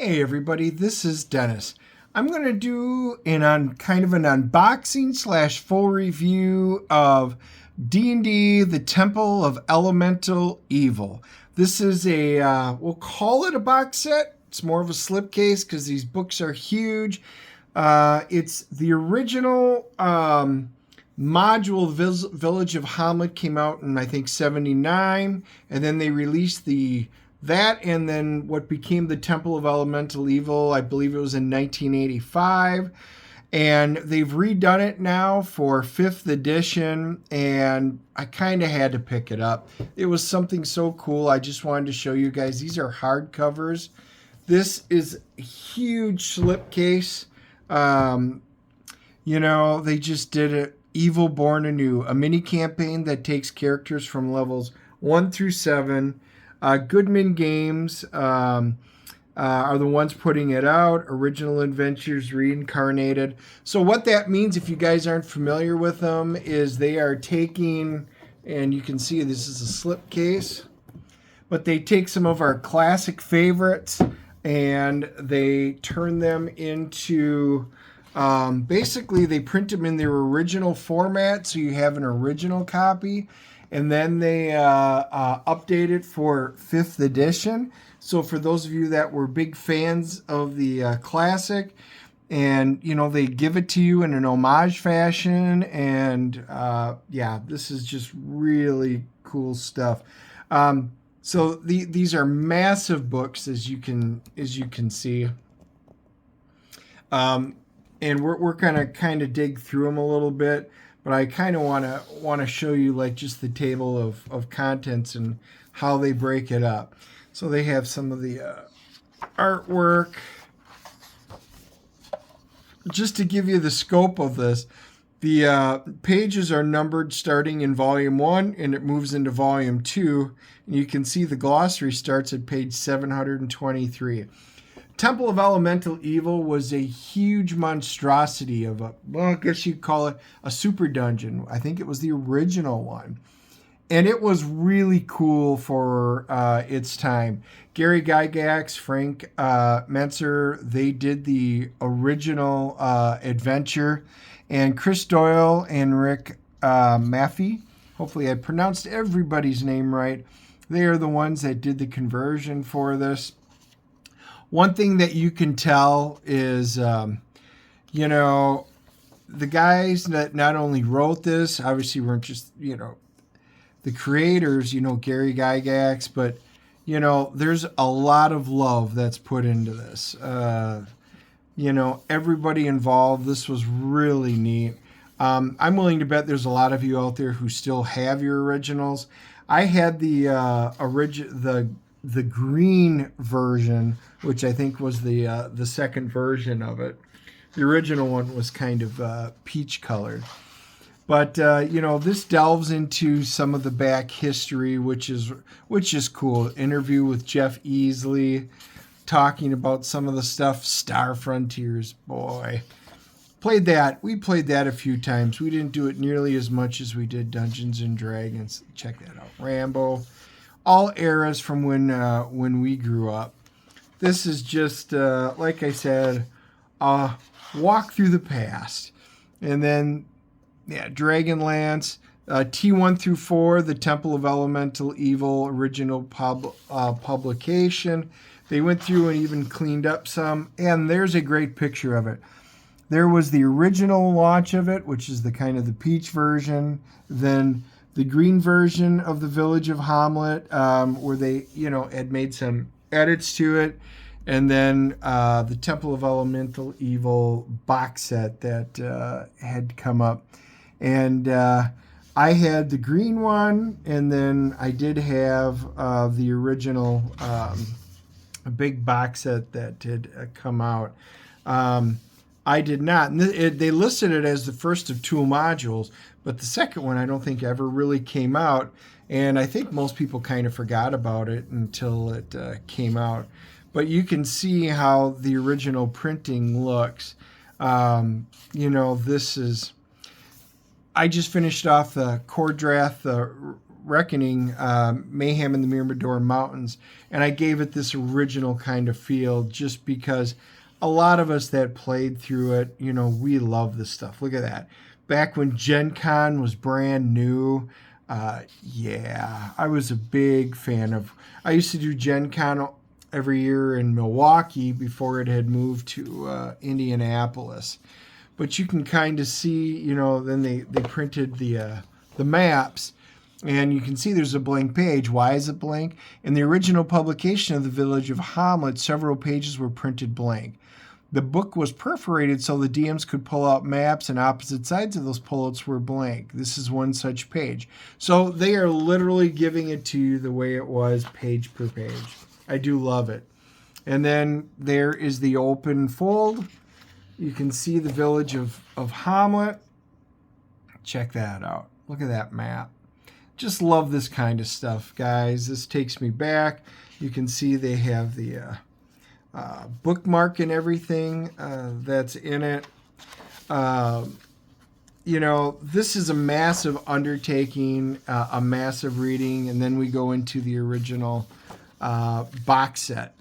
Hey everybody, this is Dennis. I'm going to do kind of an unboxing slash full review of D&D, The Temple of Elemental Evil. This is we'll call it a box set. It's more of a slipcase because these books are huge. It's the original module, Village of Hommlet, came out in, I think, 79. And then they released that and then what became the Temple of Elemental Evil, I believe it was in 1985. And they've redone it now for 5th edition, and I kind of had to pick it up. It was something so cool. I just wanted to show you guys. These are hardcovers. This is a huge slipcase. They just did it. Evil Born Anew, a mini campaign that takes characters from levels 1 through 7. Goodman Games are the ones putting it out. Original Adventures, Reincarnated. So what that means, if you guys aren't familiar with them, is they are taking, and you can see this is a slipcase, but they take some of our classic favorites and they turn them into, basically they print them in their original format, so you have an original copy. And then they update it for 5th edition. So for those of you that were big fans of the classic, and they give it to you in an homage fashion, and this is just really cool stuff. So these are massive books, as you can see. And we're gonna kind of dig through them a little bit. But I kind of want to show you like just the table of contents and how they break it up. So they have some of the artwork. Just to give you the scope of this, the pages are numbered starting in volume 1 and it moves into volume 2. And you can see the glossary starts at page 723. Temple of Elemental Evil was a huge monstrosity of I guess you'd call it a super dungeon. I think it was the original one. And it was really cool for its time. Gary Gygax, Frank Mentzer, they did the original adventure. And Chris Doyle and Rick Maffey, hopefully I pronounced everybody's name right, they are the ones that did the conversion for this. One thing that you can tell is, the guys that not only wrote this, obviously weren't just, the creators, Gary Gygax, but, there's a lot of love that's put into this. Everybody involved, this was really neat. I'm willing to bet there's a lot of you out there who still have your originals. I had the green version, which I think was the second version of it. The original one was kind of peach colored. But this delves into some of the back history, which is cool. Interview with Jeff Easley, talking about some of the stuff. Star Frontiers, boy. We played that a few times. We didn't do it nearly as much as we did Dungeons and Dragons. Check that out. Rambo. All eras from when we grew up. This is just, like I said, a walk through the past. And then, Dragonlance, T1 through 4, The Temple of Elemental Evil, original publication. They went through and even cleaned up some. And there's a great picture of it. There was the original launch of it, which is the kind of the peach version. Then the green version of the Village of Hommlet, where they, had made some edits to it. And then the Temple of Elemental Evil box set that had come up. And I had the green one, and then I did have the original big box set that had come out. I did not. And they listed it as the first of 2 modules, but the second one I don't think ever really came out. And I think most people kind of forgot about it until it came out. But you can see how the original printing looks. This is... I just finished off the Cordrath, the Reckoning, Mayhem in the Mirador Mountains, and I gave it this original kind of feel just because a lot of us that played through it, you know, we love this stuff. Look at that. Back when Gen Con was brand new, yeah, I was a big fan of, I used to do Gen Con every year in Milwaukee before it had moved to Indianapolis. But you can kind of see, you know, then they printed the maps, and you can see there's a blank page. Why is it blank? In the original publication of the Village of Hommlet, several pages were printed blank. The book was perforated so the DMs could pull out maps, and opposite sides of those pullouts were blank. This is one such page. So they are literally giving it to you the way it was, page per page. I do love it. And then there is the open fold. You can see the Village of Hommlet. Check that out. Look at that map. Just love this kind of stuff, guys. This takes me back. You can see they have the bookmark and everything that's in it. You know, this is a massive undertaking, a massive reading, and then we go into the original box set.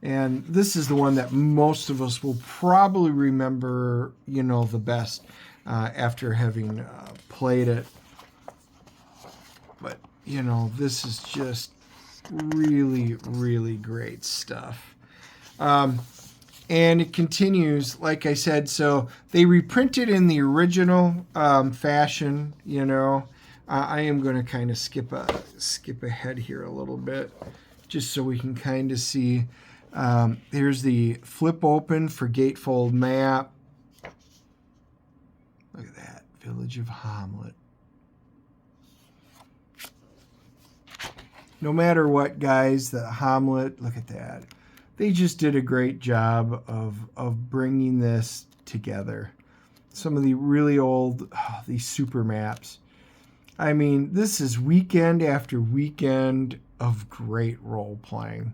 And this is the one that most of us will probably remember, you know, the best after having played it. But, you know, this is just really, really great stuff. And it continues, like I said, so they reprinted in the original fashion, you know. I am going to kind of skip ahead here a little bit, just so we can kind of see. Here's the flip open for gatefold map. Look at that, Village of Hommlet. No matter what, guys, the Hommlet, look at that. They just did a great job of bringing this together. Some of the really old, these super maps. I mean, this is weekend after weekend of great role-playing.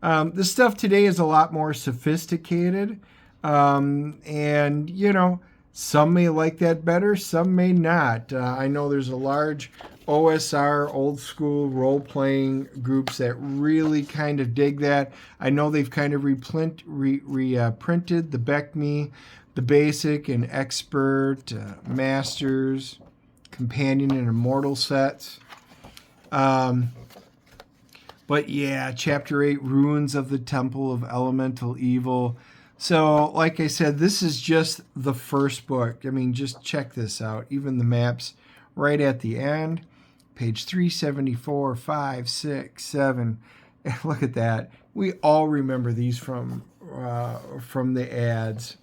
The stuff today is a lot more sophisticated. And, you know, some may like that better, some may not. I know there's a large OSR, old school role-playing groups that really kind of dig that. I know they've kind of reprinted the BECME, the Basic and Expert, Masters, Companion, and Immortal sets. But yeah, Chapter 8, Ruins of the Temple of Elemental Evil. So, like I said, this is just the first book. I mean, just check this out. Even the maps right at the end. Page 374, 5, 6, 7. Look at that. We all remember these from the ads.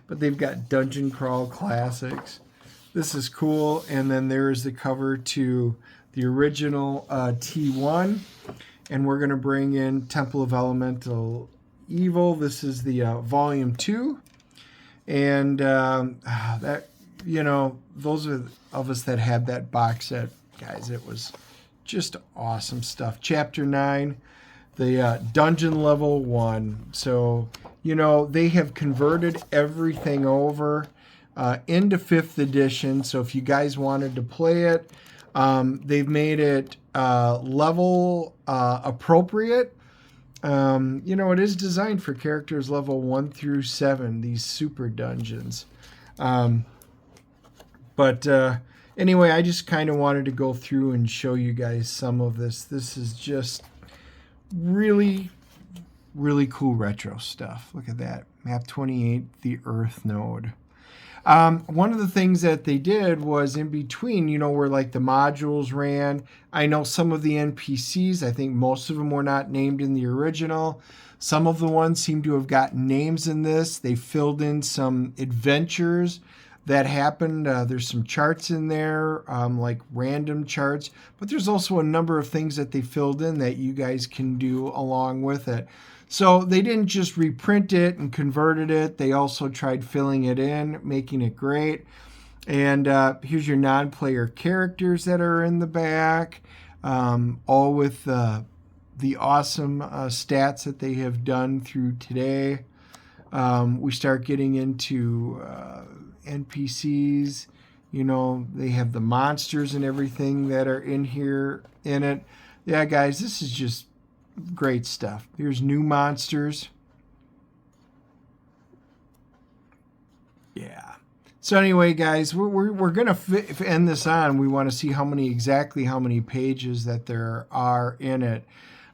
But they've got Dungeon Crawl Classics. This is cool. And then there's the cover to the original T1. And we're going to bring in Temple of Elemental Evil. This is the volume 2. And that, you know, those of us that had that box set, guys, it was just awesome stuff. Chapter 9, the dungeon level 1. So, you know, they have converted everything over into 5th edition. So if you guys wanted to play it, they've made it level appropriate. You know, it is designed for characters level 1 through 7, these super dungeons. Anyway, I just kind of wanted to go through and show you guys some of this. This is just really, really cool retro stuff. Look at that. Map 28, the Earth node. One of the things that they did was in between, you know, where like the modules ran. I know some of the NPCs, I think most of them were not named in the original. Some of the ones seem to have gotten names in this. They filled in some adventures that happened. There's some charts in there, like random charts, but there's also a number of things that they filled in that you guys can do along with it. So they didn't just reprint it and converted it. They also tried filling it in, making it great. And here's your non-player characters that are in the back, all with the awesome stats that they have done through today. We start getting into NPCs. You know, they have the monsters and everything that are in here in it. Yeah, guys, this is just great stuff. Here's new monsters. Yeah. So anyway, guys, we're going to end this on. We want to see exactly how many pages that there are in it.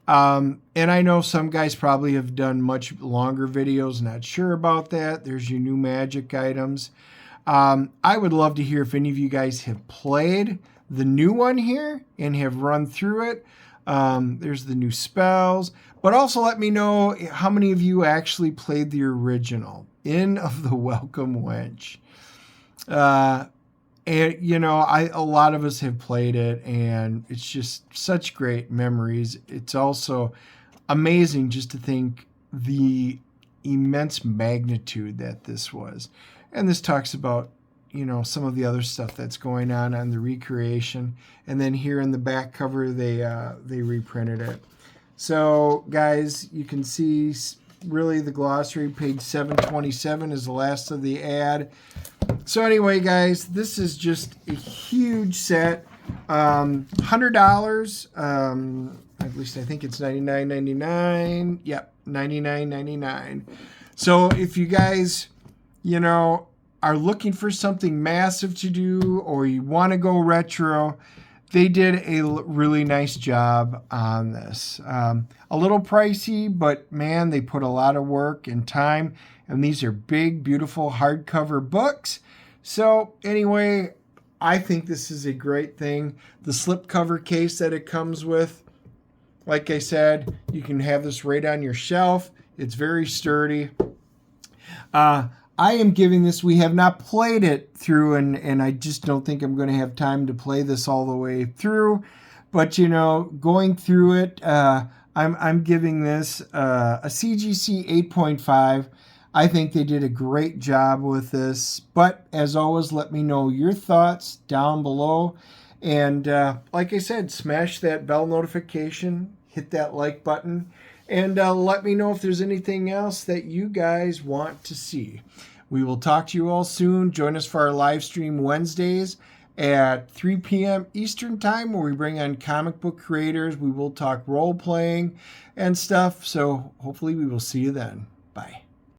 And I know some guys probably have done much longer videos, not sure about that. There's your new magic items. I would love to hear if any of you guys have played the new one here and have run through it. There's the new spells, but also let me know how many of you actually played the original, Inn of the Welcome Wench. And you know, a lot of us have played it, and it's just such great memories. It's also amazing just to think the immense magnitude that this was. And this talks about, you know, some of the other stuff that's going on the recreation. And then here in the back cover, they reprinted it. So guys, you can see really the glossary, page 727 is the last of the ad. So anyway, guys, this is just a huge set. $100. At least I think it's $99.99. Yep, $99.99. So if you guys, you know, are looking for something massive to do, or you want to go retro, they did a really nice job on this. A little pricey, but man, they put a lot of work and time. And these are big, beautiful hardcover books. So anyway, I think this is a great thing. The slipcover case that it comes with, like I said, you can have this right on your shelf. It's very sturdy. I am giving this, we have not played it through, and I just don't think I'm going to have time to play this all the way through. But, you know, going through it, I'm giving this a CGC 8.5. I think they did a great job with this. But as always, let me know your thoughts down below. And like I said, smash that bell notification, hit that like button, and let me know if there's anything else that you guys want to see. We will talk to you all soon. Join us for our live stream Wednesdays at 3 p.m. Eastern Time, where we bring on comic book creators. We will talk role-playing and stuff. So hopefully we will see you then. Bye.